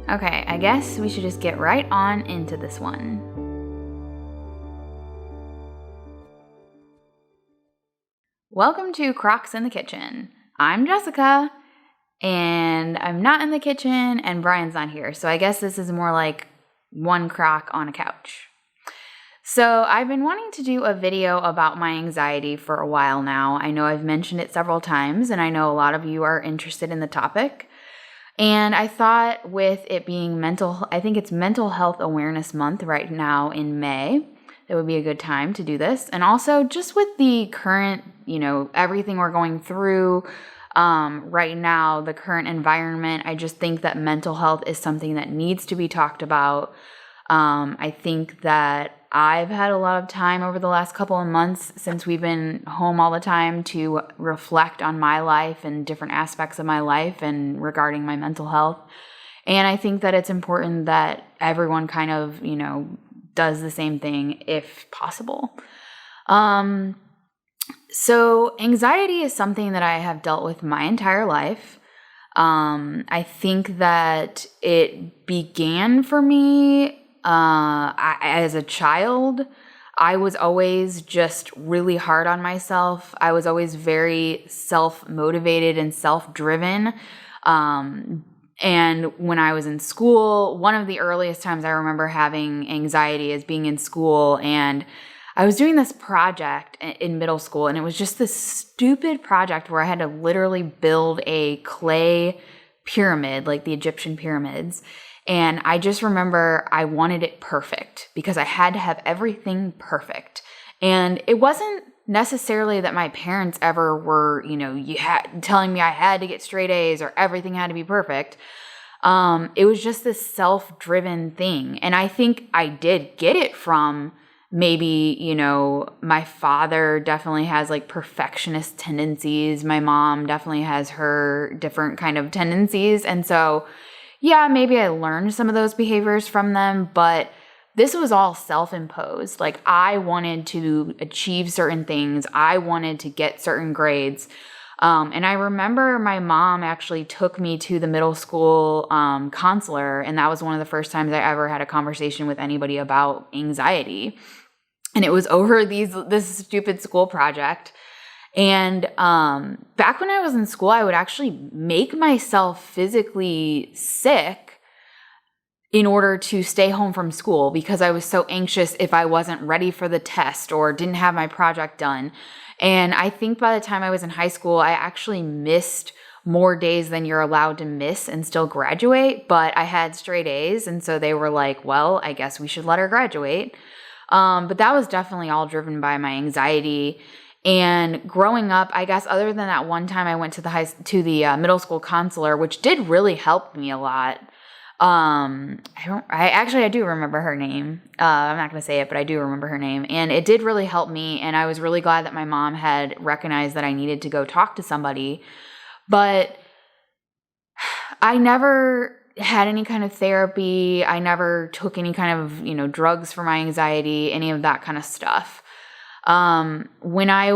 Okay, I guess we should just get right on into this one. Welcome to Crocs in the Kitchen. I'm Jessica, and I'm not in the kitchen, and Brian's not here, so I guess this is more like one croc on a couch. So I've been wanting to do a video about my anxiety for a while now. I know I've mentioned it several times, and I know a lot of you are interested in the topic. And I thought with it being I think it's Mental Health Awareness Month right now in May, it would be a good time to do this. And also just with the current, everything we're going through right now, the current environment, I just think that mental health is something that needs to be talked about. I think that I've had a lot of time over the last couple of months since we've been home all the time to reflect on my life and different aspects of my life and regarding my mental health. And I think that it's important that everyone kind of, does the same thing if possible. So anxiety is something that I have dealt with my entire life. I think that it began for me as a child. I was always just really hard on myself. I was always very self-motivated and self-driven. And when I was in school, one of the earliest times I remember having anxiety is being in school, and I was doing this project in middle school, and it was just this stupid project where I had to literally build a clay pyramid, like the Egyptian pyramids. And I just remember I wanted it perfect because I had to have everything perfect. And it wasn't necessarily that my parents ever were, telling me I had to get straight A's or everything had to be perfect. It was just this self-driven thing. And I think I did get it from maybe, my father definitely has like perfectionist tendencies. My mom definitely has her different kind of tendencies. And so, yeah, maybe I learned some of those behaviors from them, but this was all self-imposed. Like I wanted to achieve certain things. I wanted to get certain grades. And I remember my mom actually took me to the middle school counselor, and that was one of the first times I ever had a conversation with anybody about anxiety. And it was over this stupid school project. And back when I was in school, I would actually make myself physically sick in order to stay home from school because I was so anxious if I wasn't ready for the test or didn't have my project done. And I think by the time I was in high school, I actually missed more days than you're allowed to miss and still graduate, but I had straight A's, and so they were like, well, I guess we should let her graduate. But that was definitely all driven by my anxiety. And growing up, I guess other than that one time I went to the middle school counselor, which did really help me a lot. I do remember her name. I'm not going to say it, but I do remember her name, and it did really help me. And I was really glad that my mom had recognized that I needed to go talk to somebody, but I never had any kind of therapy. I never took any kind of, drugs for my anxiety, any of that kind of stuff. When I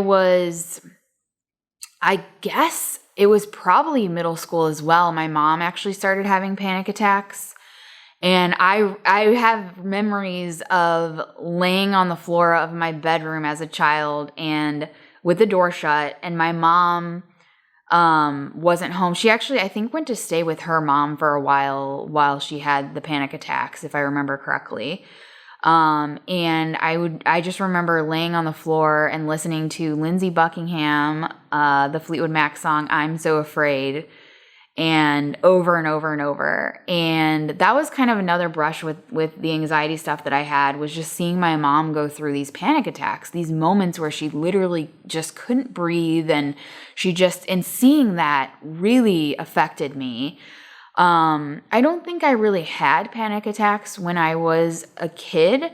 guess it was probably middle school as well, my mom actually started having panic attacks. And I have memories of laying on the floor of my bedroom as a child and with the door shut, and my mom wasn't home. She actually, I think, went to stay with her mom for a while she had the panic attacks, if I remember correctly. And I just remember laying on the floor and listening to Lindsey Buckingham, the Fleetwood Mac song, I'm So Afraid, and over and over and over. And that was kind of another brush with the anxiety stuff that I had, was just seeing my mom go through these panic attacks, these moments where she literally just couldn't breathe. And and seeing that really affected me. I don't think I really had panic attacks when I was a kid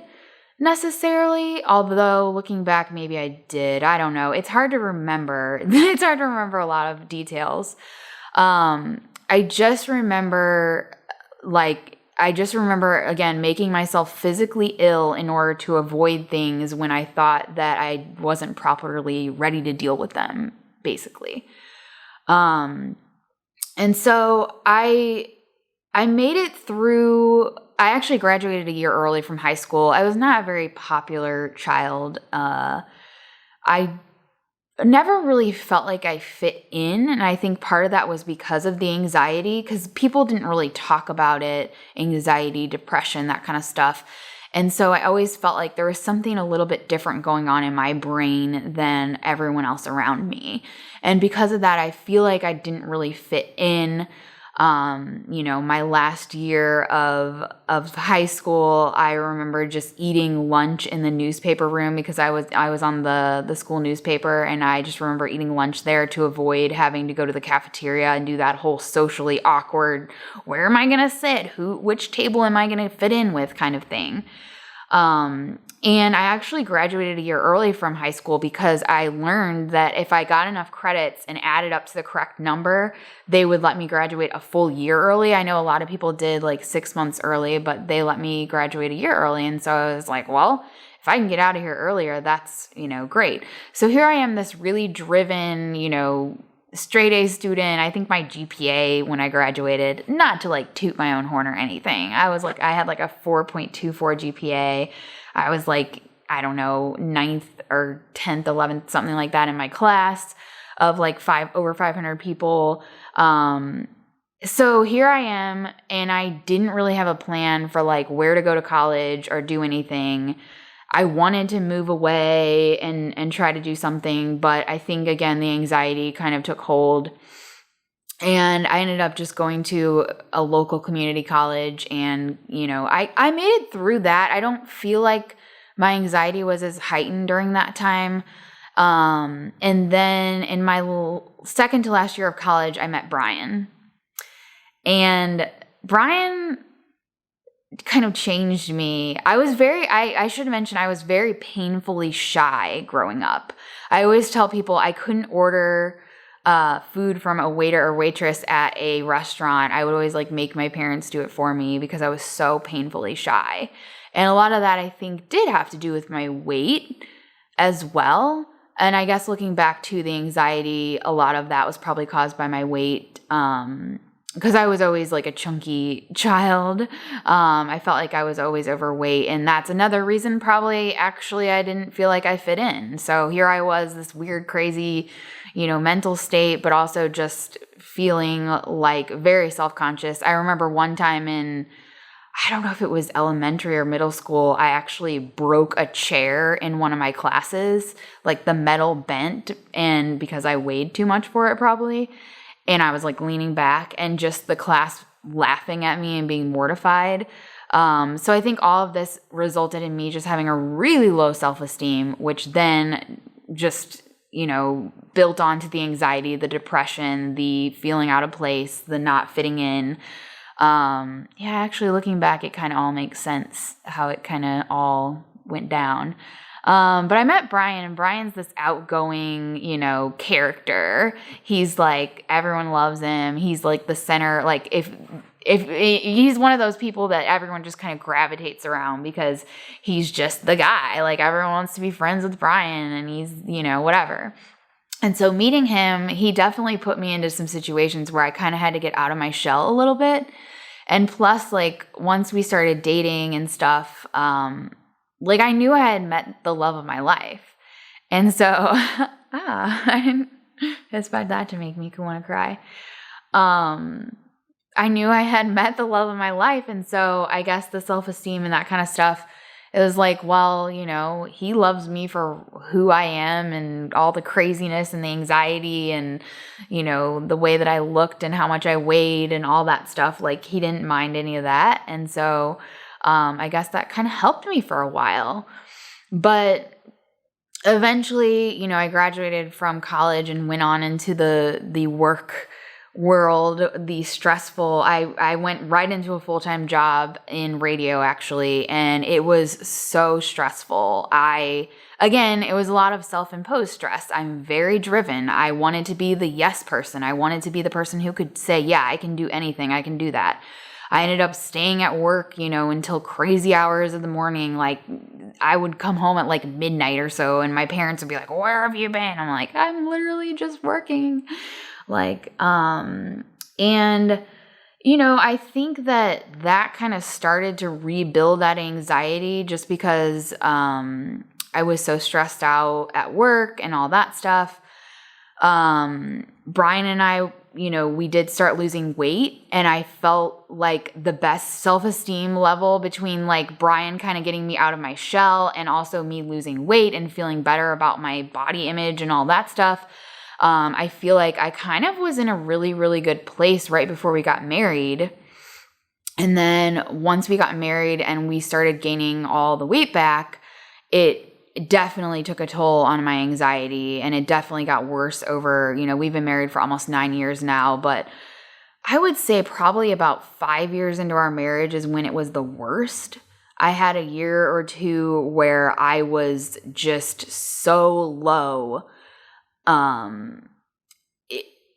necessarily, although looking back, maybe I did. I don't know. It's hard to remember. It's hard to remember a lot of details. I just remember again, making myself physically ill in order to avoid things when I thought that I wasn't properly ready to deal with them, basically. And so I I made it through. I actually graduated a year early from high school. I was not a very popular child. I never really felt like I fit in. And I think part of that was because of the anxiety, because people didn't really talk about it, anxiety, depression, that kind of stuff. And so I always felt like there was something a little bit different going on in my brain than everyone else around me. And because of that, I feel like I didn't really fit in. My last year of high school, I remember just eating lunch in the newspaper room because I was on the school newspaper, and I just remember eating lunch there to avoid having to go to the cafeteria and do that whole socially awkward, where am I going to sit? Which table am I going to fit in with kind of thing. And I actually graduated a year early from high school because I learned that if I got enough credits and added up to the correct number, they would let me graduate a full year early. I know a lot of people did like 6 months early, but they let me graduate a year early. And so I was like, well, if I can get out of here earlier, that's, great. So here I am, this really driven, straight A student. I think my GPA when I graduated, not to like toot my own horn or anything, I had like a 4.24 GPA. I was like, I don't know, 9th or 10th, 11th, something like that in my class of like over 500 people. So here I am, and I didn't really have a plan for like where to go to college or do anything. I wanted to move away and try to do something, but I think, again, the anxiety kind of took hold. And I ended up just going to a local community college, and, I made it through that. I don't feel like my anxiety was as heightened during that time. And then in my second to last year of college, I met Brian. And Brian kind of changed me. I should mention, I was very painfully shy growing up. I always tell people I couldn't order food from a waiter or waitress at a restaurant. I would always like make my parents do it for me because I was so painfully shy. And a lot of that I think did have to do with my weight as well. And I guess looking back to the anxiety, a lot of that was probably caused by my weight. Because I was always like a chunky child. I felt like I was always overweight. And that's another reason probably actually I didn't feel like I fit in. So here I was, this weird, crazy, mental state, but also just feeling like very self-conscious. I remember one time I don't know if it was elementary or middle school, I actually broke a chair in one of my classes. Like the metal bent, and because I weighed too much for it probably. And I was like leaning back, and just the class laughing at me and being mortified. So I think all of this resulted in me just having a really low self-esteem, which then just, built onto the anxiety, the depression, the feeling out of place, the not fitting in. Actually looking back, it kind of all makes sense how it kind of all went down. But I met Brian, and Brian's this outgoing, character. He's like, everyone loves him. He's like the center. Like if he's one of those people that everyone just kind of gravitates around because he's just the guy. Like everyone wants to be friends with Brian, and he's, whatever. And so meeting him, he definitely put me into some situations where I kind of had to get out of my shell a little bit. And plus, like once we started dating and stuff, like I knew I had met the love of my life. And so, I didn't expect that to make me want to cry. I knew I had met the love of my life. And so I guess the self-esteem and that kind of stuff, it was like, well, he loves me for who I am and all the craziness and the anxiety and, the way that I looked and how much I weighed and all that stuff. Like he didn't mind any of that. And so I guess that kind of helped me for a while. But eventually, I graduated from college and went on into the work world, the stressful. I went right into a full-time job in radio, actually, and it was so stressful. Again, it was a lot of self-imposed stress. I'm very driven. I wanted to be the yes person. I wanted to be the person who could say, yeah, I can do anything. I can do that. I ended up staying at work, until crazy hours of the morning. Like I would come home at like midnight or so, and my parents would be like, where have you been? I'm like, I'm literally just working. And, I think that kind of started to rebuild that anxiety just because I was so stressed out at work and all that stuff. Brian and I, we did start losing weight, and I felt like the best self-esteem level between like Brian kind of getting me out of my shell and also me losing weight and feeling better about my body image and all that stuff. I feel like I kind of was in a really, really good place right before we got married. And then once we got married and we started gaining all the weight back, it definitely took a toll on my anxiety, and it definitely got worse over, we've been married for almost 9 years now, but I would say probably about 5 years into our marriage is when it was the worst. I had a year or two where I was just so low.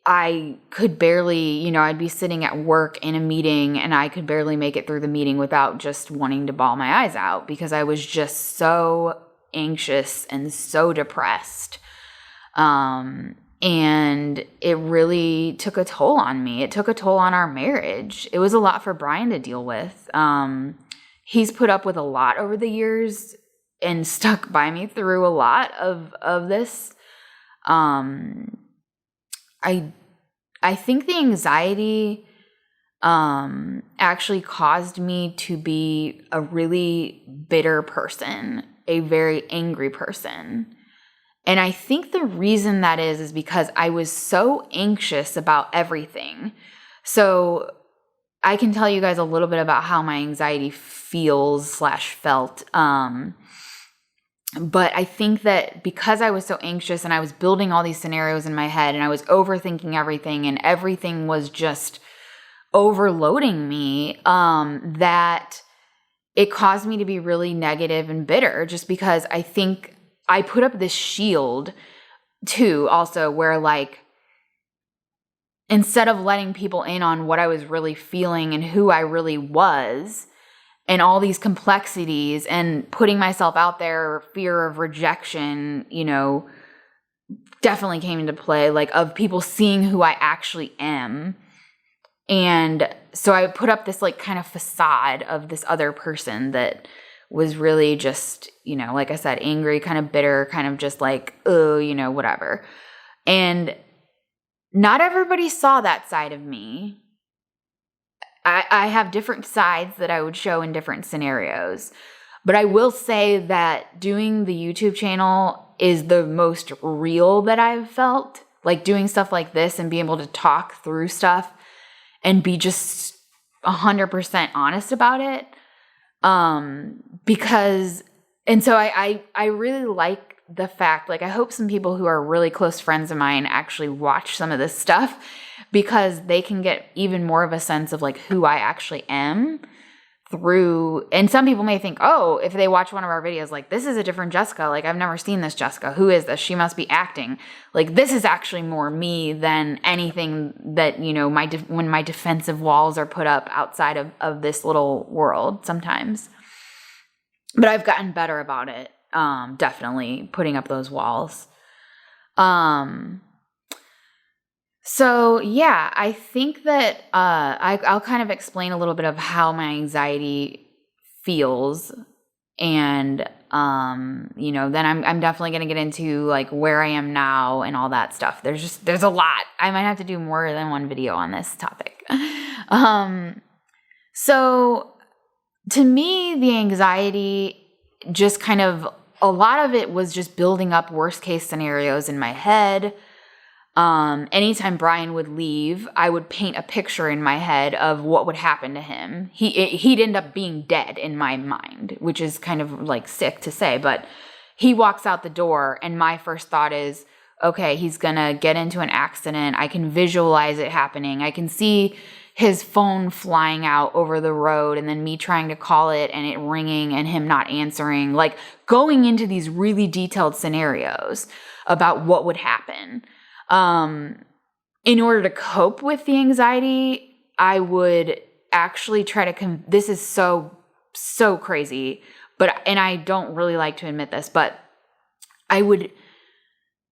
I could barely, I'd be sitting at work in a meeting and I could barely make it through the meeting without just wanting to bawl my eyes out because I was just so anxious and so depressed. And it really took a toll on me. It took a toll on our marriage. It was a lot for Brian to deal with. He's put up with a lot over the years and stuck by me through a lot of this. I think the anxiety actually caused me to be a really bitter person, a very angry person. And I think the reason that is because I was so anxious about everything. So I can tell you guys a little bit about how my anxiety feels/felt. But I think that because I was so anxious and I was building all these scenarios in my head and I was overthinking everything and everything was just overloading me, that it caused me to be really negative and bitter just because I think I put up this shield too also where like instead of letting people in on what I was really feeling and who I really was, and all these complexities and putting myself out there, fear of rejection, definitely came into play, like of people seeing who I actually am. And so I put up this like kind of facade of this other person that was really just, like I said, angry, kind of bitter, kind of just like, oh, whatever. And not everybody saw that side of me. I have different sides that I would show in different scenarios. But I will say that doing the YouTube channel is the most real that I've felt. Like doing stuff like this and being able to talk through stuff and be just 100% honest about it. So I really like the fact, like I hope some people who are really close friends of mine actually watch some of this stuff because they can get even more of a sense of like who I actually am through, and some people may think, oh, if they watch one of our videos, like this is a different Jessica, like I've never seen this Jessica, who is this? She must be acting. Like this is actually more me than anything that, when my defensive walls are put up outside of this little world sometimes. But I've gotten better about it. Definitely putting up those walls. So yeah, I think that I'll kind of explain a little bit of how my anxiety feels, and then I'm definitely gonna get into like where I am now and all that stuff. There's a lot. I might have to do more than one video on this topic. So to me, the anxiety just kind of, a lot of it was just building up worst case scenarios in my head. Anytime Brian would leave, I would paint a picture in my head of what would happen to him. He'd end up being dead in my mind, which is kind of like sick to say, but he walks out the door and my first thought is, okay, he's gonna get into an accident. I can visualize it happening. I can see his phone flying out over the road and then me trying to call it and it ringing and him not answering, like going into these really detailed scenarios about what would happen. In order to cope with the anxiety, I would actually try to, this is so crazy, and I don't really like to admit this, but I would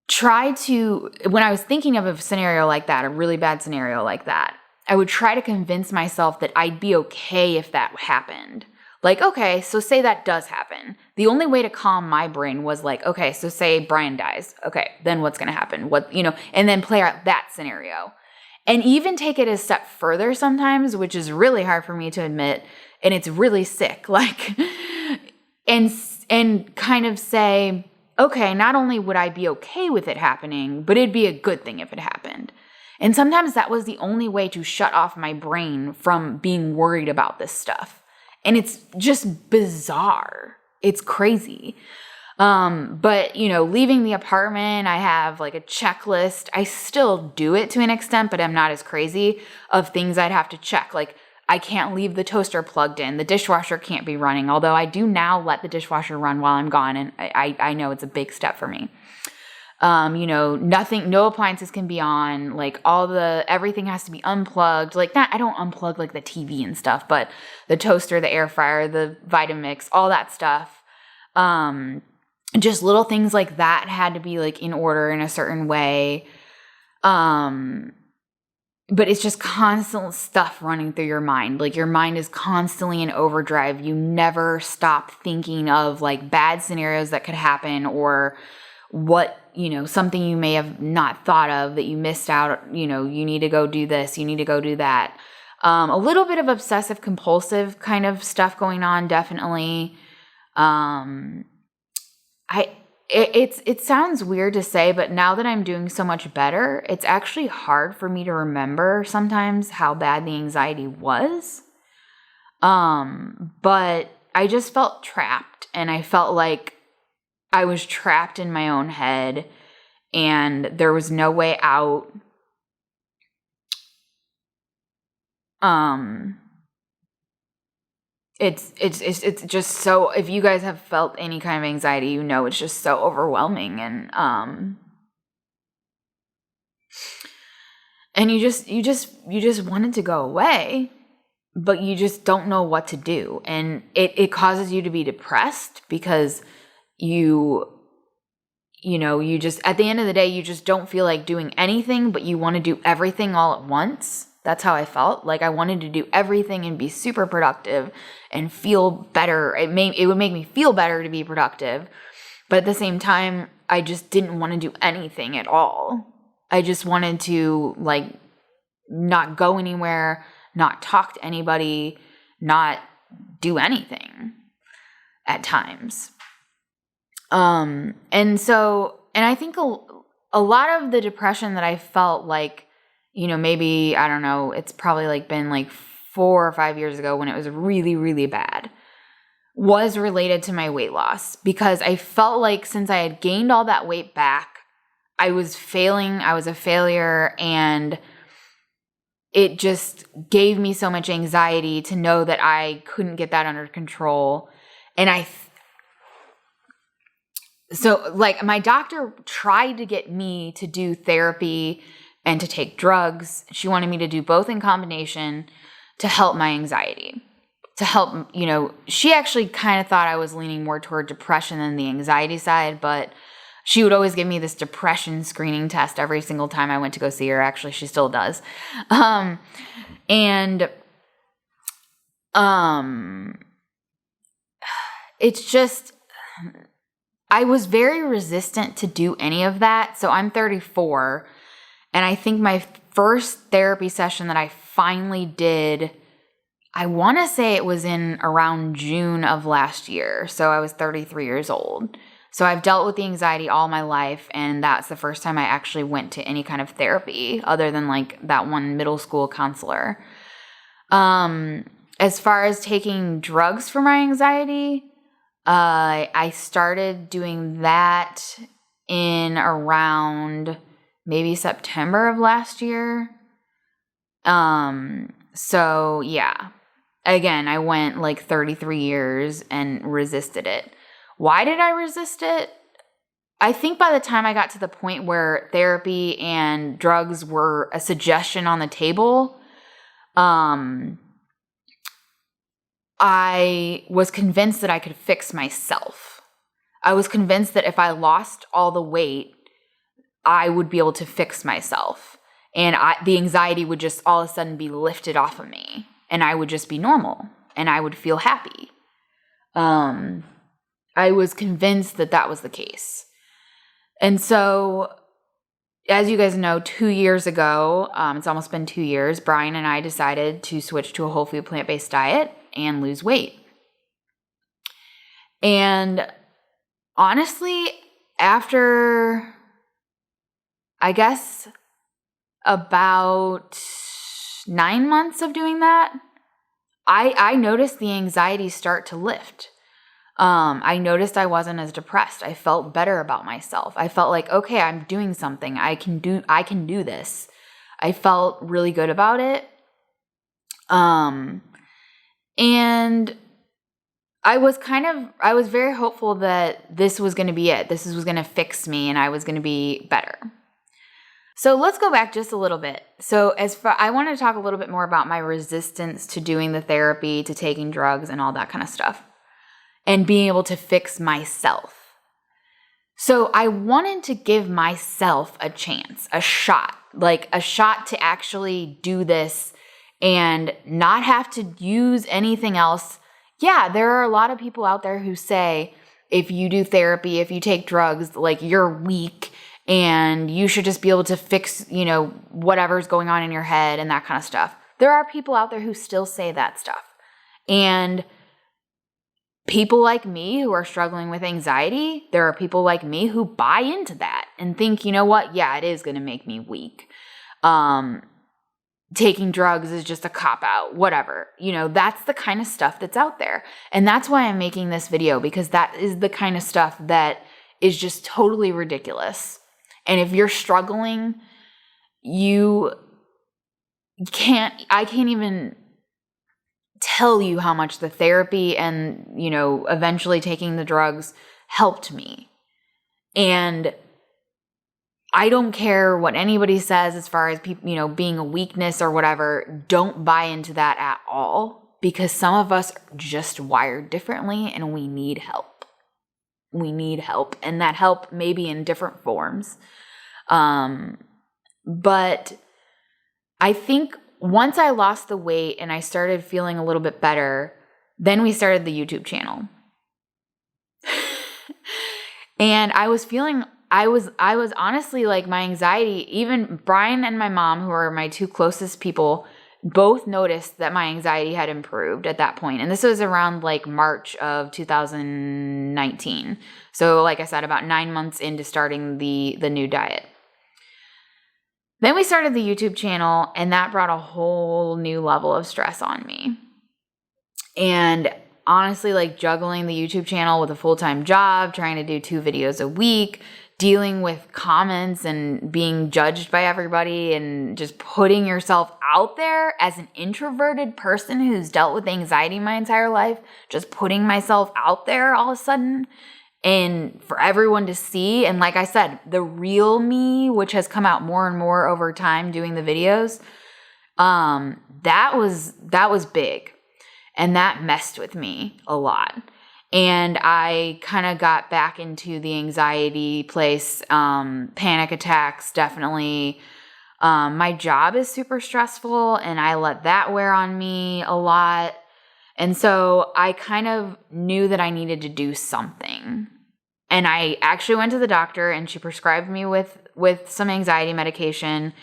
try to, when I was thinking of a scenario like that, a really bad scenario like that, I would try to convince myself that I'd be okay if that happened. Like, okay, so say that does happen. The only way to calm my brain was like, okay, so say Brian dies. Okay, then what's going to happen? And then play out that scenario. And even take it a step further sometimes, which is really hard for me to admit, and it's really sick. Like, and kind of say, okay, not only would I be okay with it happening, but it'd be a good thing if it happened. And sometimes that was the only way to shut off my brain from being worried about this stuff. And it's just bizarre. It's crazy. But, leaving the apartment, I have like a checklist. I still do it to an extent, but I'm not as crazy of things I'd have to check. Like, I can't leave the toaster plugged in. The dishwasher can't be running, although I do now let the dishwasher run while I'm gone, and I know it's a big step for me. No appliances can be on, like everything has to be unplugged. Like that, I don't unplug like the TV and stuff, but the toaster, the air fryer, the Vitamix, all that stuff. Just little things like that had to be like in order in a certain way. But it's just constant stuff running through your mind. Like your mind is constantly in overdrive. You never stop thinking of like bad scenarios that could happen or what, something you may have not thought of that you missed out. You need to go do this. You need to go do that. A little bit of obsessive compulsive kind of stuff going on. Definitely. It sounds weird to say, but now that I'm doing so much better, it's actually hard for me to remember sometimes how bad the anxiety was. But I just felt trapped, and I felt like I was trapped in my own head and there was no way out. It's just so, if you guys have felt any kind of anxiety, it's just so overwhelming, and you just want it to go away, but you just don't know what to do. And it causes you to be depressed because you just, at the end of the day, you just don't feel like doing anything, but you want to do everything all at once. That's how I felt. Like I wanted to do everything and be super productive and feel better. It would make me feel better to be productive. But at the same time, I just didn't want to do anything at all. I just wanted to like not go anywhere, not talk to anybody, not do anything at times. And I think a lot of the depression that I felt like, maybe, I don't know, it's probably like been like 4 or 5 years ago when it was really, really bad, was related to my weight loss, because I felt like since I had gained all that weight back, I was failing. I was a failure, and it just gave me so much anxiety to know that I couldn't get that under control. And so like my doctor tried to get me to do therapy and to take drugs. She wanted me to do both in combination to help my anxiety, to help, she actually kind of thought I was leaning more toward depression than the anxiety side, but she would always give me this depression screening test every single time I went to go see her. Actually, she still does. It's just, I was very resistant to do any of that. So I'm 34. And I think my first therapy session that I finally did, I want to say it was in around June of last year. So I was 33 years old. So I've dealt with the anxiety all my life. And that's the first time I actually went to any kind of therapy other than like that one middle school counselor. As far as taking drugs for my anxiety, I started doing that in around maybe September of last year. So yeah, again, I went like 33 years and resisted it. Why did I resist it? I think by the time I got to the point where therapy and drugs were a suggestion on the table, I was convinced that I could fix myself. I was convinced that if I lost all the weight, I would be able to fix myself. and the anxiety would just all of a sudden be lifted off of me, and I would just be normal, and I would feel happy. I was convinced that that was the case. And so, as you guys know, 2 years ago, it's almost been 2 years, Brian and I decided to switch to a whole food plant-based diet and lose weight. And honestly, after, I guess, about 9 months of doing that, I noticed the anxiety start to lift. I noticed I wasn't as depressed. I felt better about myself. I felt like, okay, I'm doing something. I can do this. I felt really good about it. And I was very hopeful that this was going to be it. This was going to fix me and I was going to be better. So let's go back just a little bit. So I want to talk a little bit more about my resistance to doing the therapy, to taking drugs and all that kind of stuff, and being able to fix myself. So I wanted to give myself a chance, a shot to actually do this and not have to use anything else. Yeah, there are a lot of people out there who say, if you do therapy, if you take drugs, like you're weak and you should just be able to fix, whatever's going on in your head and that kind of stuff. There are people out there who still say that stuff. And people like me who are struggling with anxiety, there are people like me who buy into that and think, you know what? Yeah, it is going to make me weak. Taking drugs is just a cop-out, whatever. That's the kind of stuff that's out there. And that's why I'm making this video, because that is the kind of stuff that is just totally ridiculous. And if you're struggling, I can't even tell you how much the therapy and, eventually taking the drugs helped me. And I don't care what anybody says as far as people, being a weakness or whatever. Don't buy into that at all, because some of us are just wired differently and we need help. We need help, and that help may be in different forms. But I think once I lost the weight and I started feeling a little bit better, then we started the YouTube channel. And I was honestly like, my anxiety, even Brian and my mom, who are my two closest people, both noticed that my anxiety had improved at that point. And this was around like March of 2019. So like I said, about 9 months into starting the new diet. Then we started the YouTube channel, and that brought a whole new level of stress on me. And honestly, like juggling the YouTube channel with a full-time job, trying to do 2 videos a week, dealing with comments and being judged by everybody, and just putting yourself out there as an introverted person who's dealt with anxiety my entire life, just putting myself out there all of a sudden and for everyone to see. And like I said, the real me, which has come out more and more over time doing the videos, that was big. And that messed with me a lot. And I kind of got back into the anxiety place, panic attacks, definitely. My job is super stressful, and I let that wear on me a lot. And so I kind of knew that I needed to do something. And I actually went to the doctor, and she prescribed me with some anxiety medication.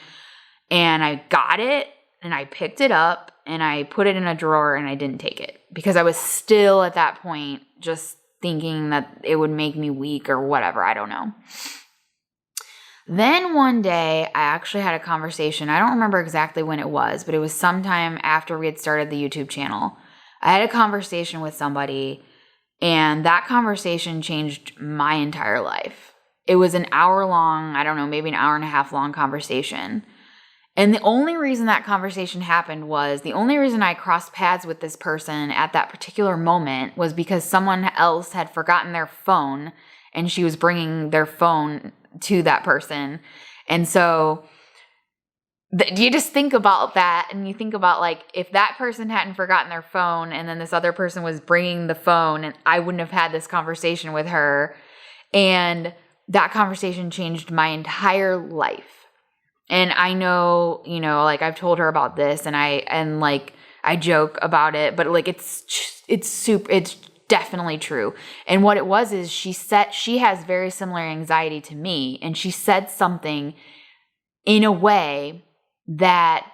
And I got it, and I picked it up, and I put it in a drawer, and I didn't take it because I was still at that point just thinking that it would make me weak or whatever. I don't know. Then one day I actually had a conversation. I don't remember exactly when it was, but it was sometime after we had started the YouTube channel. I had a conversation with somebody, and that conversation changed my entire life. It was an hour long, I don't know, maybe an hour and a half long conversation. And the only reason that conversation happened was, the only reason I crossed paths with this person at that particular moment was because someone else had forgotten their phone, and she was bringing their phone to that person. And so you just think about that, and you think about, like, if that person hadn't forgotten their phone and then this other person was bringing the phone, and I wouldn't have had this conversation with her. And that conversation changed my entire life. And I know, like I've told her about this and I joke about it, but like it's definitely true. And what it was is she has very similar anxiety to me, and she said something in a way that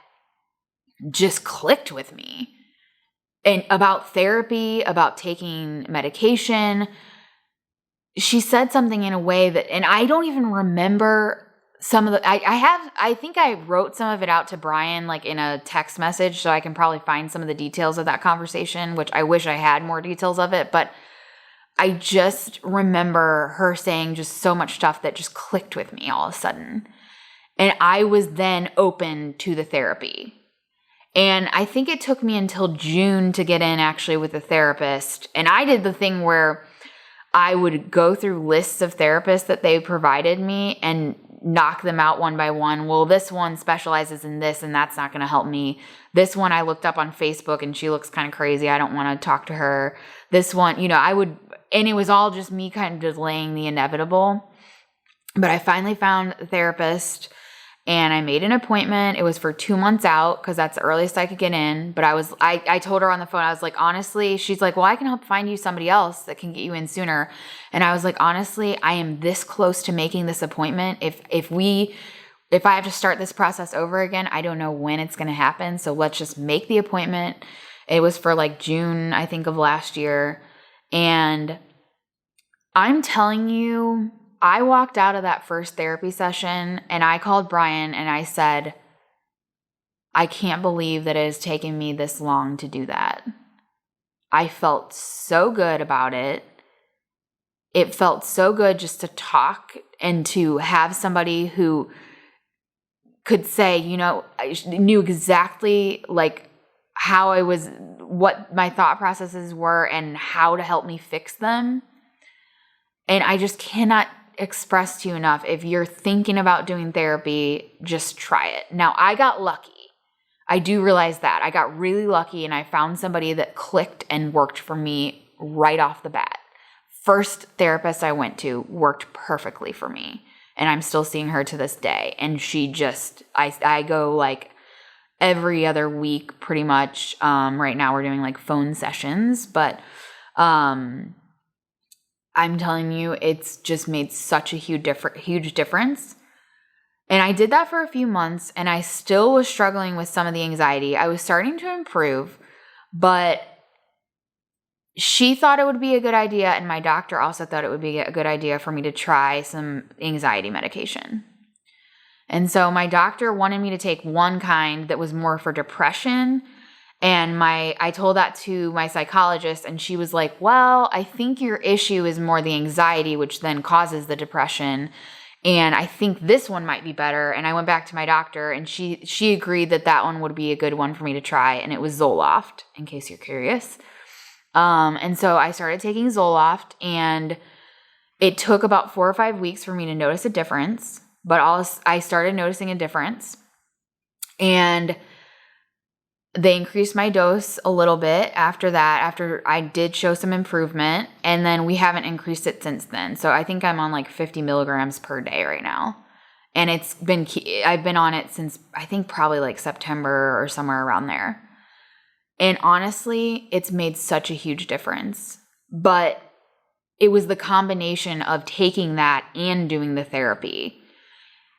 just clicked with me. And about therapy, about taking medication, she said something in a way that, and I don't even remember some of the, I think I wrote some of it out to Brian, like in a text message, so I can probably find some of the details of that conversation, which I wish I had more details of it, but I just remember her saying just so much stuff that just clicked with me all of a sudden. And I was then open to the therapy. And I think it took me until June to get in actually with a therapist. And I did the thing where I would go through lists of therapists that they provided me and knock them out one by one. Well, this one specializes in this and that's not going to help me. This one I looked up on Facebook and she looks kind of crazy. I don't want to talk to her. This one, and it was all just me kind of delaying the inevitable. But I finally found a therapist and I made an appointment. It was for 2 months out because that's the earliest I could get in. But I told her on the phone, I was like, honestly, she's like, well, I can help find you somebody else that can get you in sooner. And I was like, honestly, I am this close to making this appointment. If I have to start this process over again, I don't know when it's going to happen. So let's just make the appointment. It was for like June, I think, of last year. And I'm telling you, I walked out of that first therapy session and I called Brian and I said, I can't believe that it has taken me this long to do that. I felt so good about it. It felt so good just to talk and to have somebody who could say, I knew exactly like how I was, what my thought processes were and how to help me fix them. And I just cannot express to you enough, if you're thinking about doing therapy, just try it. Now, I got lucky. I do realize that. I got really lucky and I found somebody that clicked and worked for me right off the bat. First therapist I went to worked perfectly for me. And I'm still seeing her to this day. And she just, I go like every other week pretty much. Right now we're doing like phone sessions, but I'm telling you, it's just made such a huge difference. And I did that for a few months and I still was struggling with some of the anxiety. I was starting to improve, but she thought it would be a good idea. And my doctor also thought it would be a good idea for me to try some anxiety medication. And so my doctor wanted me to take one kind that was more for depression. And I told that to my psychologist and she was like, well, I think your issue is more the anxiety, which then causes the depression. And I think this one might be better. And I went back to my doctor and she agreed that one would be a good one for me to try. And it was Zoloft, in case you're curious. And so I started taking Zoloft and it took about 4 or 5 weeks for me to notice a difference. But I started noticing a difference. And they increased my dose a little bit after that, after I did show some improvement, and then we haven't increased it since then. So I think I'm on like 50 milligrams per day right now. And I've been on it since I think probably like September or somewhere around there. And honestly, it's made such a huge difference. But it was the combination of taking that and doing the therapy.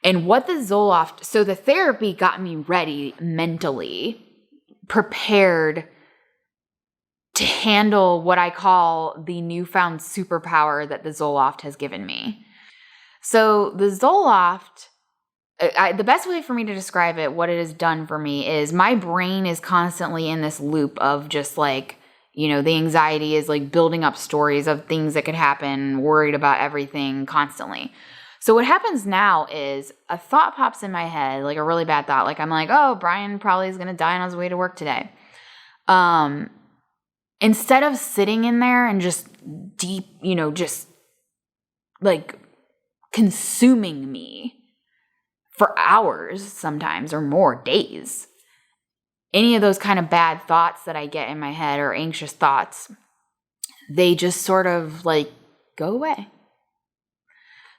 And what the Zoloft, so the therapy got me ready mentally, prepared to handle what I call the newfound superpower that the Zoloft has given me. So the Zoloft, the best way for me to describe it, what it has done for me is my brain is constantly in this loop of just like, the anxiety is like building up stories of things that could happen, worried about everything constantly. So what happens now is a thought pops in my head, like a really bad thought. Like I'm like, oh, Brian probably is going to die on his way to work today. Instead of sitting in there and just deep, just like consuming me for hours sometimes or more days, any of those kind of bad thoughts that I get in my head or anxious thoughts, they just sort of like go away.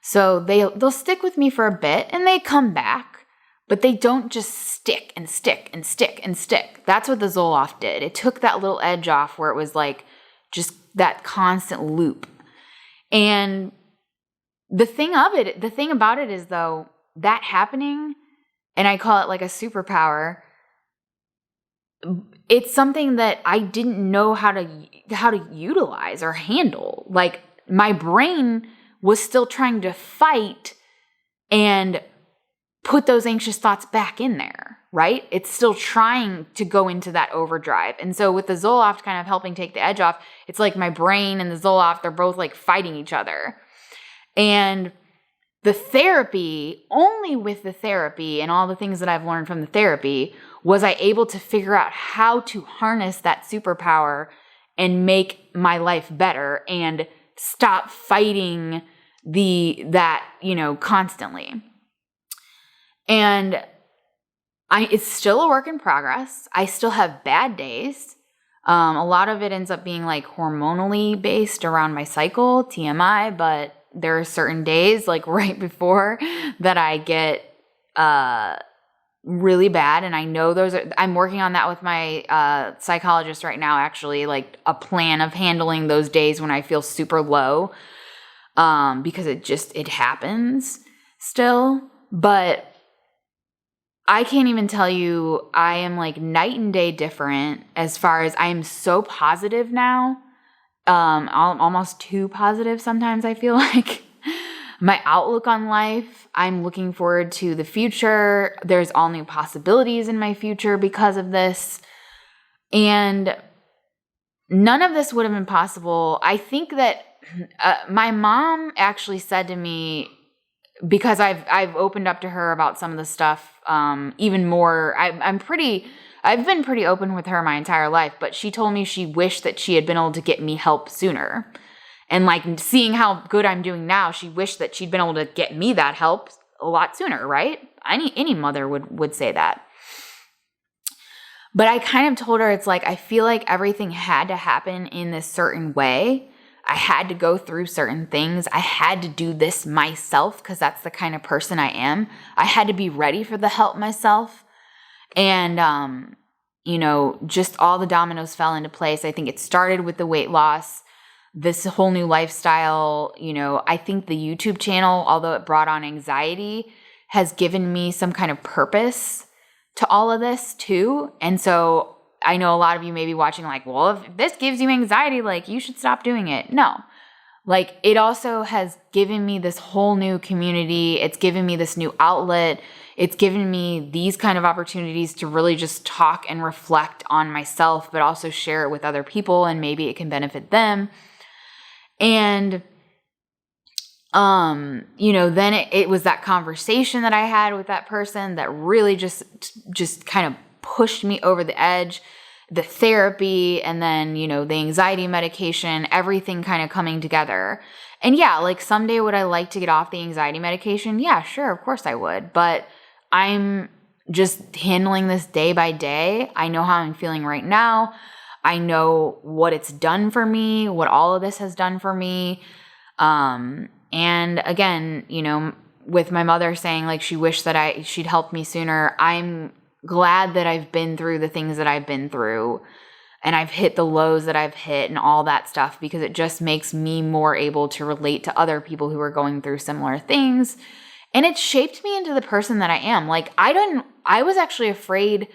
So they'll stick with me for a bit and they come back, But they don't just stick and stick and stick and stick. That's what the Zoloft did. It took that little edge off where it was like just that constant loop. And the thing about it is though, that happening, and I call it like a superpower, it's something that I didn't know how to utilize or handle. Like my brain was still trying to fight and put those anxious thoughts back in there, right? It's still trying to go into that overdrive. And so with the Zoloft kind of helping take the edge off, it's like my brain and the Zoloft, they're both like fighting each other. And the therapy, only with the therapy and all the things that I've learned from the therapy, was I able to figure out how to harness that superpower and make my life better and stop fighting that constantly. And it's still a work in progress. I still have bad days. A lot of it ends up being like hormonally based around my cycle, TMI, but there are certain days like right before that I get really bad. And I know I'm working on that with my psychologist right now, actually, like a plan of handling those days when I feel super low, because it happens still. But I can't even tell you, I am like night and day different as far as I am so positive now. Almost too positive sometimes, I feel like. My outlook on life, I'm looking forward to the future. There's all new possibilities in my future because of this. And none of this would have been possible. I think that my mom actually said to me, because I've opened up to her about some of the stuff even more. I've been pretty open with her my entire life, but she told me she wished that she had been able to get me help sooner. And like seeing how good I'm doing now, she wished that she'd been able to get me that help a lot sooner, right? Any mother would say that. But I kind of told her, it's like, I feel like everything had to happen in this certain way. I had to go through certain things. I had to do this myself because that's the kind of person I am. I had to be ready for the help myself. And, just all the dominoes fell into place. I think it started with the weight loss, this whole new lifestyle. I think the YouTube channel, although it brought on anxiety, has given me some kind of purpose to all of this too. And so I know a lot of you may be watching like, well, if this gives you anxiety, like you should stop doing it. No, like it also has given me this whole new community. It's given me this new outlet. It's given me these kind of opportunities to really just talk and reflect on myself, but also share it with other people, and maybe it can benefit them. And, then it was that conversation that I had with that person that really just kind of pushed me over the edge. The therapy, and then, the anxiety medication, everything kind of coming together. And yeah, like someday would I like to get off the anxiety medication? Yeah, sure, of course I would. But I'm just handling this day by day. I know how I'm feeling right now. I know what it's done for me, what all of this has done for me. And again, with my mother saying like she wished that she'd helped me sooner, I'm glad that I've been through the things that I've been through, and I've hit the lows that I've hit and all that stuff, because it just makes me more able to relate to other people who are going through similar things. And it shaped me into the person that I am. Like I was actually afraid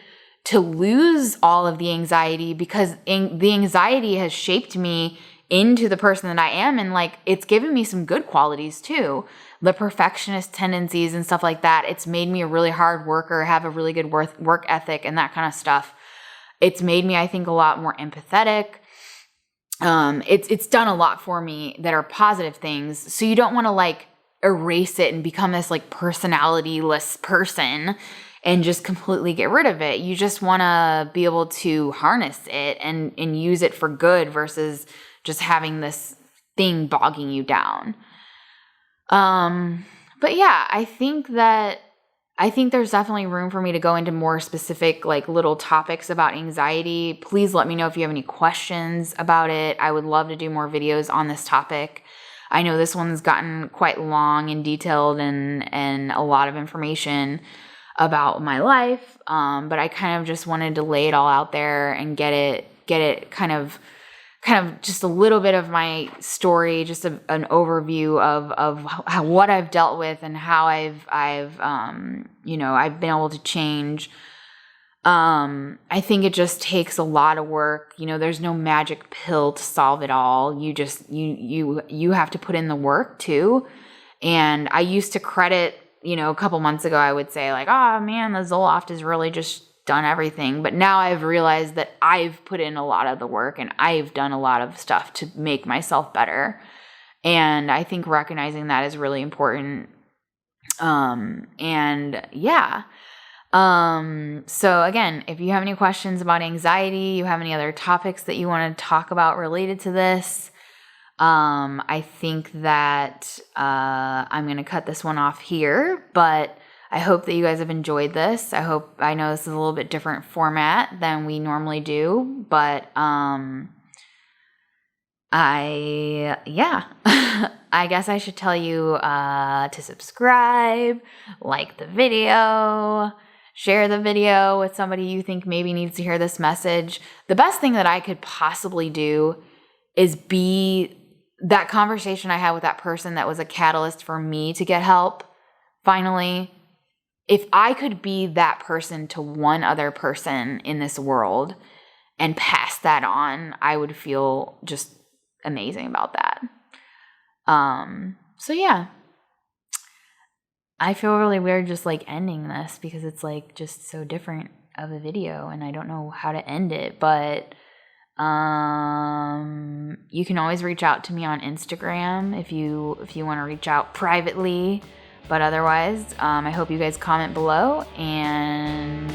to lose all of the anxiety, because the anxiety has shaped me into the person that I am. And like, it's given me some good qualities too. The perfectionist tendencies and stuff like that. It's made me a really hard worker, have a really good work ethic and that kind of stuff. It's made me, I think, a lot more empathetic. It's done a lot for me that are positive things. So you don't want to like erase it and become this like personality-less person and just completely get rid of it. You just want to be able to harness it and use it for good versus just having this thing bogging you down. But yeah, I think there's definitely room for me to go into more specific, like little topics about anxiety. Please let me know if you have any questions about it. I would love to do more videos on this topic. I know this one's gotten quite long and detailed and a lot of information. about my life. But I kind of just wanted to lay it all out there and get it kind of just a little bit of my story, just an overview of what I've dealt with and how I've been able to change. I think it just takes a lot of work. There's no magic pill to solve it all. You have to put in the work too. And I used to credit, a couple months ago, I would say like, oh man, the Zoloft has really just done everything. But now I've realized that I've put in a lot of the work and I've done a lot of stuff to make myself better. And I think recognizing that is really important. So again, if you have any questions about anxiety, you have any other topics that you want to talk about related to this, I think that I'm going to cut this one off here, but I hope that you guys have enjoyed this. I know this is a little bit different format than we normally do, but I guess I should tell you to subscribe, like the video, share the video with somebody you think maybe needs to hear this message. The best thing that I could possibly do is be that conversation I had with that person that was a catalyst for me to get help. Finally, if I could be that person to one other person in this world and pass that on, I would feel just amazing about that. So yeah, I feel really weird just like ending this because it's like just so different of a video and I don't know how to end it, but you can always reach out to me on Instagram if you want to reach out privately, but otherwise, I hope you guys comment below and